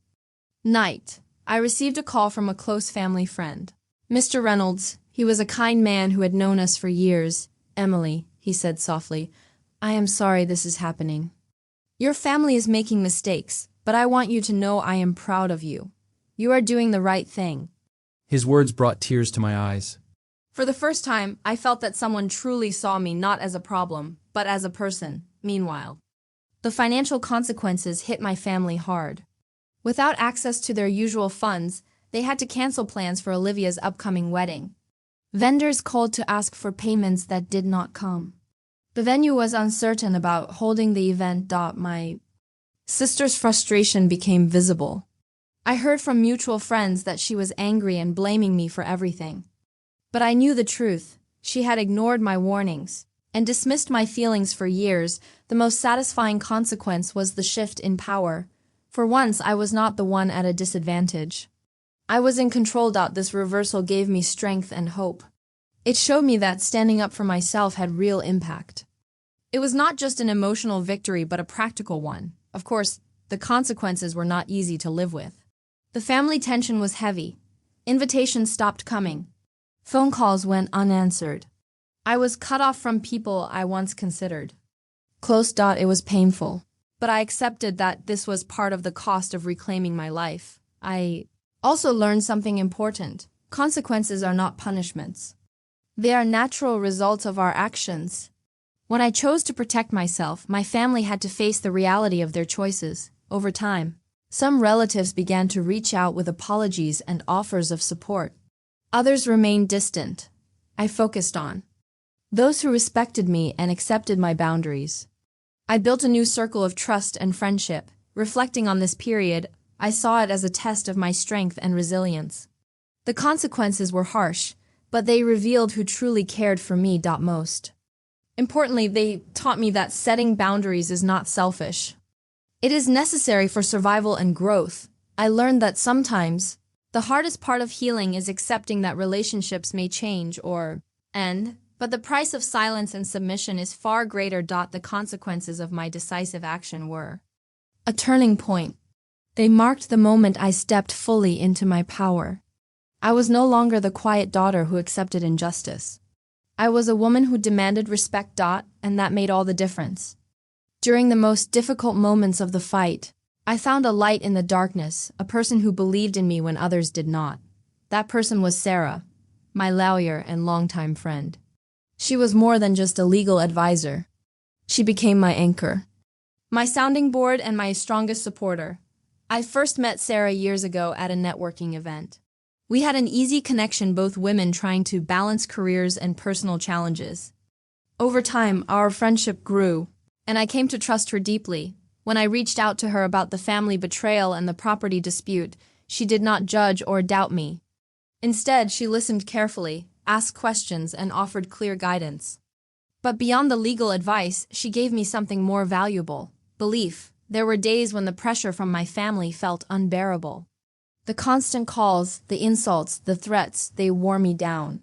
night, I received a call from a close family friend. Mr. Reynolds, he was a kind man who had known us for years. "Emily," he said softly, "I am sorry this is happening. Your family is making mistakes, but I want you to know I am proud of you. You are doing the right thing." His words brought tears to my eyes. For the first time, I felt that someone truly saw me not as a problem, but as a person. Meanwhile, the financial consequences hit my family hard. Without access to their usual funds, they had to cancel plans for Olivia's upcoming wedding. Vendors called to ask for payments that did not come. The venue was uncertain about holding the event. My sister's frustration became visible. I heard from mutual friends that she was angry and blaming me for everything. But I knew the truth. She had ignored my warnings and dismissed my feelings for years. The most satisfying consequence was the shift in power. For once, I was not the one at a disadvantage. I was in control. This reversal gave me strength and hope. It showed me that standing up for myself had real impact. It was not just an emotional victory, but a practical one. Of course, the consequences were not easy to live with. The family tension was heavy. Invitations stopped coming. Phone calls went unanswered. I was cut off from people I once considered close. It was painful, but I accepted that this was part of the cost of reclaiming my life. I also learned something important. Consequences are not punishments. They are natural results of our actions. When I chose to protect myself, my family had to face the reality of their choices. Over time, some relatives began to reach out with apologies and offers of support. Others remained distant. I focused on those who respected me and accepted my boundaries. I built a new circle of trust and friendship. Reflecting on this period, I saw it as a test of my strength and resilience. The consequences were harsh, but they revealed who truly cared for me most. Importantly, they taught me that setting boundaries is not selfish. It is necessary for survival and growth. I learned that sometimes the hardest part of healing is accepting that relationships may change or end, but the price of silence and submission is far greater. The consequences of my decisive action were a turning point. They marked the moment I stepped fully into my power. I was no longer the quiet daughter who accepted injustice. I was a woman who demanded respect. And that made all the difference. During the most difficult moments of the fight, I found a light in the darkness, a person who believed in me when others did not. That person was Sarah, my lawyer and longtime friend. She was more than just a legal advisor. She became my anchor, my sounding board and my strongest supporter. I first met Sarah years ago at a networking event. We had an easy connection, both women trying to balance careers and personal challenges. Over time, our friendship grew, and I came to trust her deeply. When I reached out to her about the family betrayal and the property dispute, she did not judge or doubt me. Instead, she listened carefully, asked questions, and offered clear guidance. But beyond the legal advice, she gave me something more valuable: belief. There were days when the pressure from my family felt unbearable. The constant calls, the insults, the threats, they wore me down.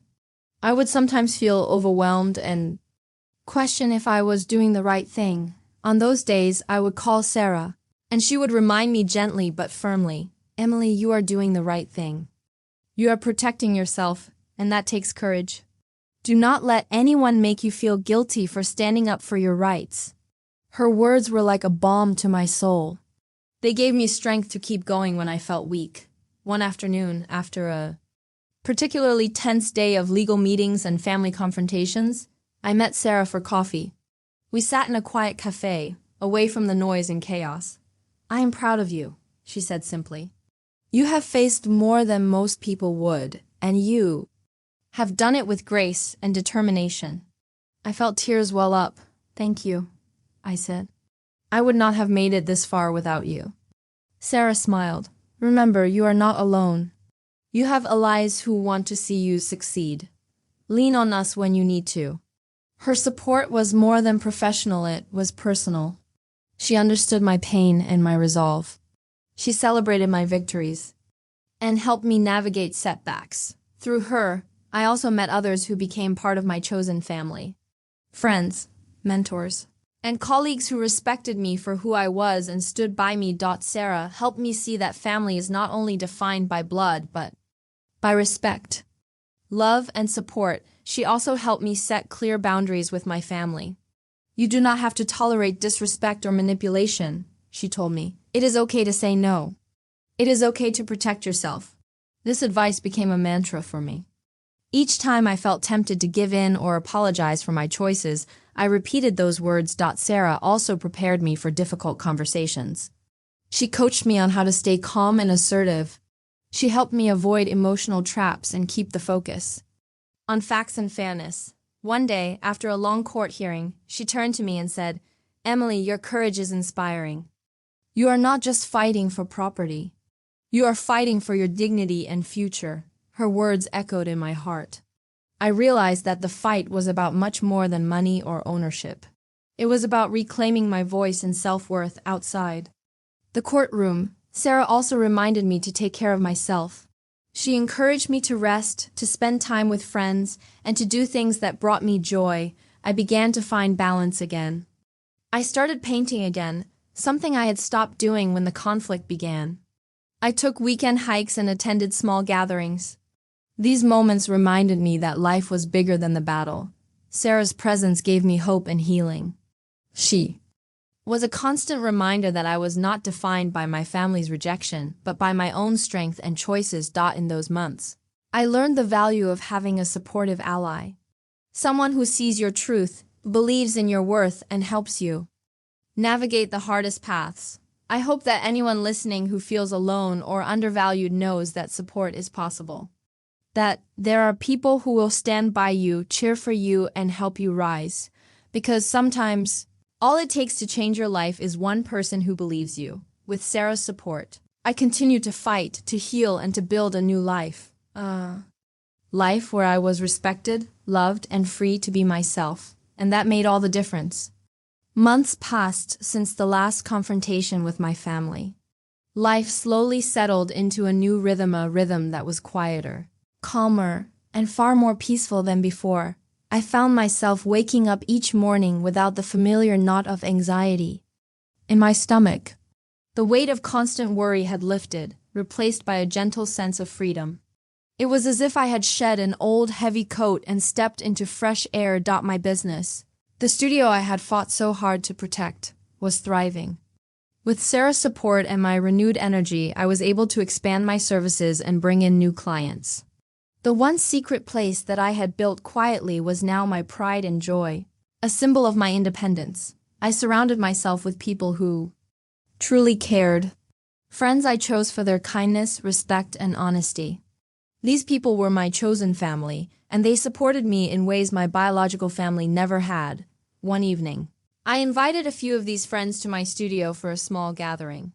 I would sometimes feel overwhelmed and question if I was doing the right thing. On those days, I would call Sarah, and she would remind me gently but firmly, "Emily, you are doing the right thing. You are protecting yourself, and that takes courage. Do not let anyone make you feel guilty for standing up for your rights." Her words were like a balm to my soul. They gave me strength to keep going when I felt weak. One afternoon, after a particularly tense day of legal meetings and family confrontations, I met Sarah for coffee. We sat in a quiet cafe, away from the noise and chaos. "I am proud of you," she said simply. "You have faced more than most people would, and you have done it with grace and determination." I felt tears well up. "Thank you," I said. "I would not have made it this far without you." Sarah smiled. "Remember, you are not alone. You have allies who want to see you succeed. Lean on us when you need to." Her support was more than professional, it was personal. She understood my pain and my resolve. She celebrated my victories and helped me navigate setbacks. Through her, I also met others who became part of my chosen family. Friends, mentors, and colleagues who respected me for who I was and stood by me. Sarah helped me see that family is not only defined by blood, but by respect, love, and support. She also helped me set clear boundaries with my family. "You do not have to tolerate disrespect or manipulation," she told me. "It is okay to say no. It is okay to protect yourself." This advice became a mantra for me. Each time I felt tempted to give in or apologize for my choices, I repeated those words. Sarah also prepared me for difficult conversations. She coached me on how to stay calm and assertive. She helped me avoid emotional traps and keep the focus on facts and fairness. One day, after a long court hearing, she turned to me and said, "Emily, your courage is inspiring. You are not just fighting for property. You are fighting for your dignity and future." Her words echoed in my heart. I realized that the fight was about much more than money or ownership. It was about reclaiming my voice and self-worth outside the courtroom. Sarah also reminded me to take care of myself. She encouraged me to rest, to spend time with friends, and to do things that brought me joy. I began to find balance again. I started painting again, something I had stopped doing when the conflict began. I took weekend hikes and attended small gatherings. These moments reminded me that life was bigger than the battle. Sarah's presence gave me hope and healing. She was a constant reminder that I was not defined by my family's rejection, but by my own strength and choices. In those months, I learned the value of having a supportive ally. Someone who sees your truth, believes in your worth, and helps you navigate the hardest paths. I hope that anyone listening who feels alone or undervalued knows that support is possible. that there are people who will stand by you, cheer for you, and help you rise. Because sometimes, all it takes to change your life is one person who believes you. With Sarah's support, I continue to fight, to heal, and to build a new life. Life where I was respected, loved, and free to be myself. And that made all the difference. Months passed since the last confrontation with my family. Life slowly settled into a new rhythm, a rhythm that was quieter, calmer, and far more peaceful than before. I found myself waking up each morning without the familiar knot of anxiety in my stomach. The weight of constant worry had lifted, replaced by a gentle sense of freedom. It was as if I had shed an old heavy coat and stepped into fresh air. My business, the studio I had fought so hard to protect, was thriving. With Sarah's support and my renewed energy, I was able to expand my services and bring in new clients. The one secret place that I had built quietly was now my pride and joy, a symbol of my independence. I surrounded myself with people who truly cared. Friends I chose for their kindness, respect, and honesty. These people were my chosen family, and they supported me in ways my biological family never had. One evening, I invited a few of these friends to my studio for a small gathering.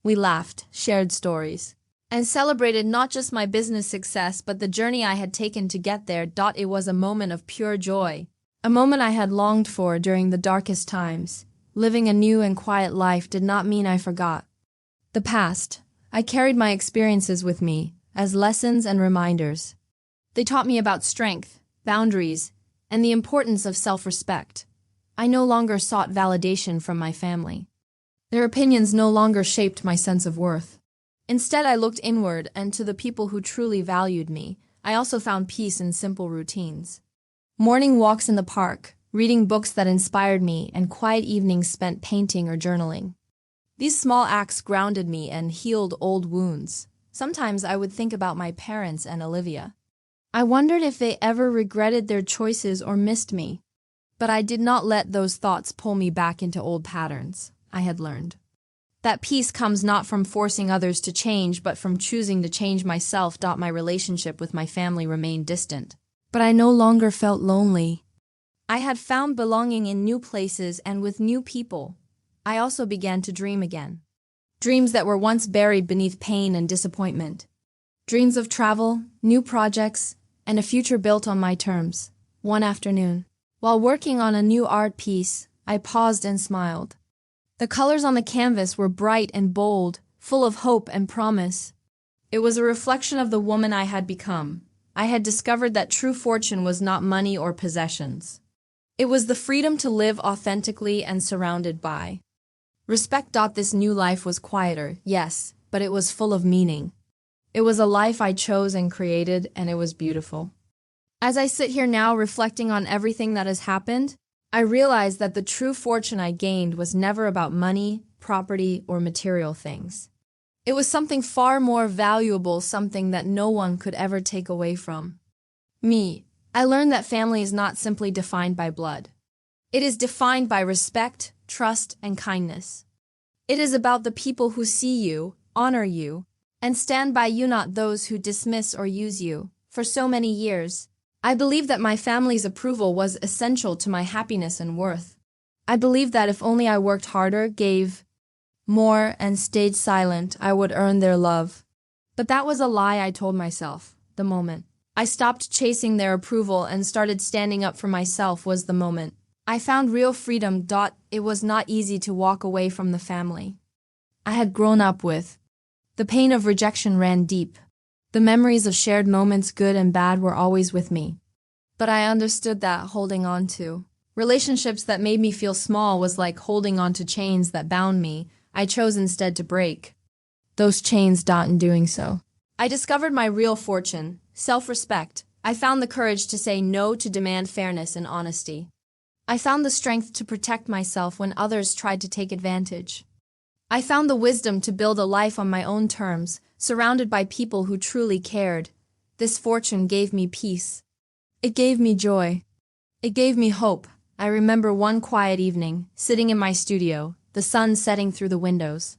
We laughed, shared stories, and celebrated not just my business success but the journey I had taken to get there. It was a moment of pure joy, a moment I had longed for during the darkest times. Living a new and quiet life did not mean I forgot the past. I carried my experiences with me as lessons and reminders. They taught me about strength, boundaries, and the importance of self-respect. I no longer sought validation from my family. Their opinions no longer shaped my sense of worth. Instead, I looked inward and to the people who truly valued me. I also found peace in simple routines. Morning walks in the park, reading books that inspired me, and quiet evenings spent painting or journaling. These small acts grounded me and healed old wounds. Sometimes I would think about my parents and Olivia. I wondered if they ever regretted their choices or missed me. But I did not let those thoughts pull me back into old patterns. I had learned that peace comes not from forcing others to change, but from choosing to change myself. My relationship with my family remained distant, but I no longer felt lonely. I had found belonging in new places and with new people. I also began to dream again. Dreams that were once buried beneath pain and disappointment. Dreams of travel, new projects, and a future built on my terms. One afternoon, while working on a new art piece, I paused and smiled. The colors on the canvas were bright and bold, full of hope and promise. It was a reflection of the woman I had become. I had discovered that true fortune was not money or possessions. It was the freedom to live authentically and surrounded by respect. This new life was quieter, yes, but it was full of meaning. It was a life I chose and created, and it was beautiful. As I sit here now reflecting on everything that has happened, I realize that the true fortune I gained was never about money, property, or material things. It was something far more valuable, something that no one could ever take away from me. I learned that family is not simply defined by blood. It is defined by respect, trust, and kindness. It is about the people who see you, honor you, and stand by you, not those who dismiss or use you. For so many years, I believed that my family's approval was essential to my happiness and worth. I believed that if only I worked harder, gave more, and stayed silent, I would earn their love. But that was a lie I told myself. The moment I stopped chasing their approval and started standing up for myself was the moment I found real freedom. It was not easy to walk away from the family I had grown up with. The pain of rejection ran deep. The memories of shared moments, good and bad, were always with me. But I understood that holding on to relationships that made me feel small was like holding on to chains that bound me. I chose instead to break those chains. In doing so, I discovered my real fortune, self-respect. I found the courage to say no, to demand fairness and honesty. I found the strength to protect myself when others tried to take advantage. I found the wisdom to build a life on my own terms, surrounded by people who truly cared. This fortune gave me peace. It gave me joy. It gave me hope. I remember one quiet evening, sitting in my studio, the sun setting through the windows.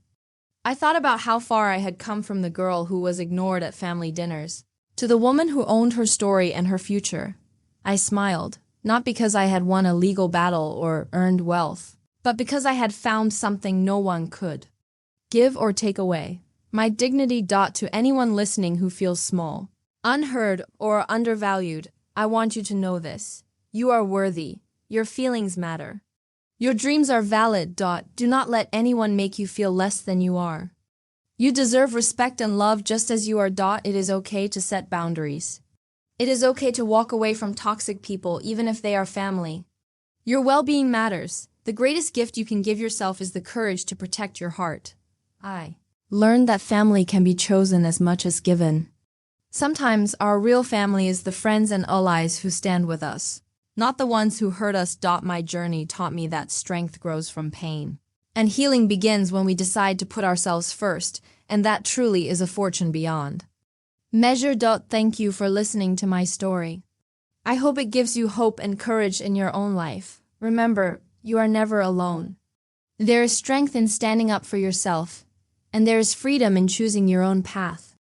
I thought about how far I had come from the girl who was ignored at family dinners, To the woman who owned her story and her future, I smiled, not because I had won a legal battle or earned wealth, but because I had found something no one could. Give or take away. My dignity. To anyone listening who feels small, unheard, or undervalued, I want you to know this. You are worthy. Your feelings matter. Your dreams are valid. Do not let anyone make you feel less than you are. You deserve respect and love just as you are. It is okay to set boundaries. It is okay to walk away from toxic people, even if they are family. Your well-being matters. The greatest gift you can give yourself is the courage to protect your heart. I learned that family can be chosen as much as given. Sometimes our real family is the friends and allies who stand with us, not the ones who hurt us. My journey taught me that strength grows from pain, and healing begins when we decide to put ourselves first, and that truly is a fortune beyond measure. Thank you for listening to my story. I hope it gives you hope and courage in your own life. Remember, you are never alone. There is strength in standing up for yourself, and there is freedom in choosing your own path.